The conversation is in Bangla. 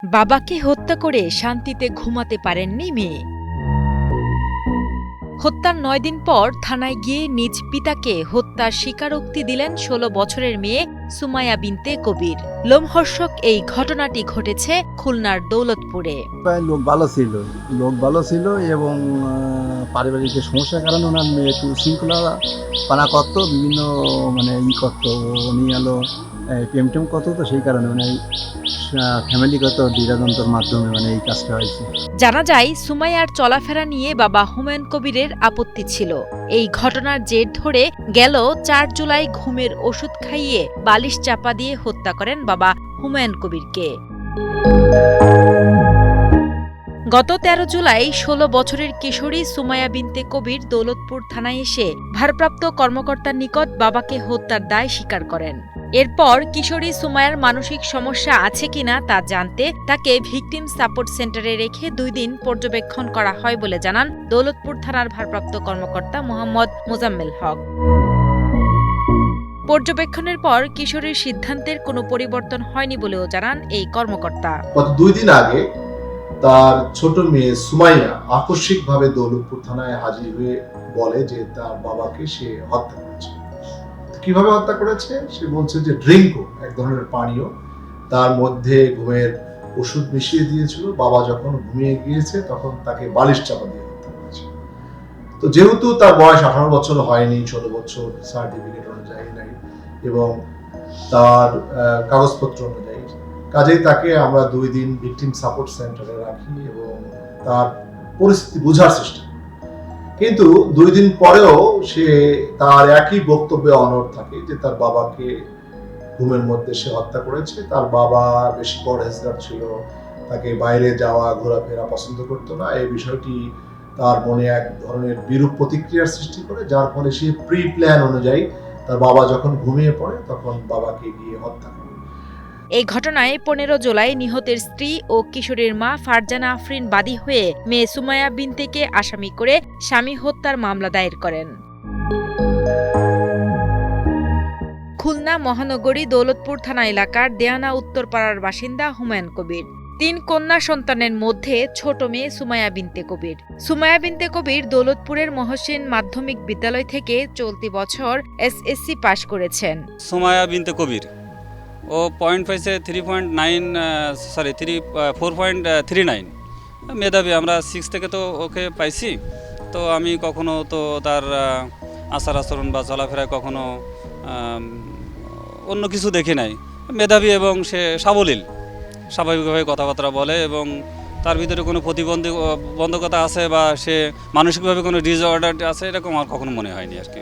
বাবাকে হত্যা করে শান্তিতে ঘুমাতে পারেননি মেয়ে। হত্যার ৯ দিন পর থানায় গিয়ে নিজ পিতাকে হত্যার স্বীকারোক্তি দিলেন ১৬ বছরের মেয়ে সুমাইয়া বিনতে কবির। লোমহর্ষক এই ঘটনাটি ঘটেছে খুলনার দৌলতপুরে। প্রায় লোক ভালো ছিল এবং পারিবারিক যে সমস্যার কারণে ওনার মেয়ে একটু শৃঙ্খলা পানা করতো, বিভিন্ন করতো। উনি হলো প্রেম টেম করতো, তো সেই কারণে ফ্যামিলিগত দ্বিধাদ্বন্দ্বের মাধ্যমে এই কাজটা হয়েছে। জানা যায়, সুমাইয়ার চলাফেরা নিয়ে বাবা হুমায়ুন কবিরের আপত্তি ছিল। এই ঘটনার জের ধরে গেল ৪ জুলাই ঘুমের ওষুধ খাইয়ে বালিশ চাপা দিয়ে হত্যা করেন বাবা হুমায়ুন কবিরকে। গত ১৩ জুলাই ১৬ বছরের কিশোরী সুমাইয়া বিনতে কবির দৌলতপুর থানায় এসে ভারপ্রাপ্ত কর্মকর্তার নিকট বাবাকে হত্যার দায় স্বীকার করেন। এরপর কিশোরী সুমাইয়ার মানসিক সমস্যা আছে কিনা তা জানতে তাকে ভিকটিম সাপোর্ট সেন্টারে রেখে ২ দিন পর্যবেক্ষণ করা হয় বলে জানান দৌলতপুর থানার ভারপ্রাপ্ত কর্মকর্তা মোহাম্মদ মোজাম্মেল হক। পর্যবেক্ষণের পর কিশোরীর সিদ্ধান্তের কোনো পরিবর্তন হয়নি বলেও জানান এই কর্মকর্তা। গত ২ দিন আগে তার ছোট মেয়ে সুমাইয়া আকস্মিকভাবে দৌলতপুর থানায় হাজির হয়ে বলে যে তার বাবাকে সে হত্যা করেছে। কিভাবে হত্যা করেছে সে বলছে যে ড্রিঙ্কও, এক ধরনের পানীয়, তার মধ্যে ঘুমের ওষুধ মিশিয়ে দিয়েছিল। বাবা যখন ঘুমিয়ে গিয়েছে তখন তাকে বালিশ চাপা দিয়ে হত্যা করেছে। তো যেহেতু তার বয়স ১৮ বছর হয়নি, ১৬ বছর সার্টিফিকেট অনুযায়ী নাই এবং তার কাগজপত্র অনুযায়ী, কাজেই তাকে আমরা ২ দিন ভিকটিম সাপোর্ট সেন্টারে রাখি এবং তার পরিস্থিতি বোঝার চেষ্টা করি। কিন্তু ২ দিন পরেও সে তার একই বক্তব্যে অনড় থাকে যে তার বাবাকে ঘুমের মধ্যে সে হত্যা করেছে। তার বাবা বেশি পরহেজগার ছিল, তাকে বাইরে যাওয়া ঘোরাফেরা পছন্দ করতো না। এই বিষয়টি তার মনে এক ধরনের বিরূপ প্রতিক্রিয়ার সৃষ্টি করে, যার ফলে সে প্রি প্ল্যান অনুযায়ী তার বাবা যখন ঘুমিয়ে পড়ে তখন বাবাকে গিয়ে হত্যা করে। এই ঘটনায় ১৫ জুলাই নিহতের স্ত্রী ও কিশোরীর মা ফারজানা আফরিন বাদী হয়ে মেয়ে সুমাইয়া বিনতেকে আসামি করে স্বামী হত্যার মামলা দায়ের করেন। খুলনা মহানগরী দৌলতপুর থানা এলাকার দেয়ানা উত্তরপাড়ার বাসিন্দা হুমায়ুন কবির। ৩ কন্যা সন্তানের মধ্যে ছোট মেয়ে সুমাইয়া বিনতে কবির। সুমাইয়া বিনতে কবির দৌলতপুরের মহসিন মাধ্যমিক বিদ্যালয় থেকে চলতি বছর এসএসসি পাশ করেছেন। সুমাইয়া বিনতে কবির ও পয়েন্ট পাইছে 4.39। মেধাবী, আমরা 6 থেকে তো ওকে পাইছি। তো আমি কখনো তো তার আচার আচরণ বা চলাফেরায় কখনো অন্য কিছু দেখি নাই। মেধাবী এবং সে সাবলীল, স্বাভাবিকভাবে কথাবার্তা বলে এবং তার ভিতরে কোনো প্রতিবন্ধকতা আছে বা সে মানসিকভাবে কোনো ডিসঅর্ডার আছে, এরকম আমার কখনো মনে হয়নি আর কি।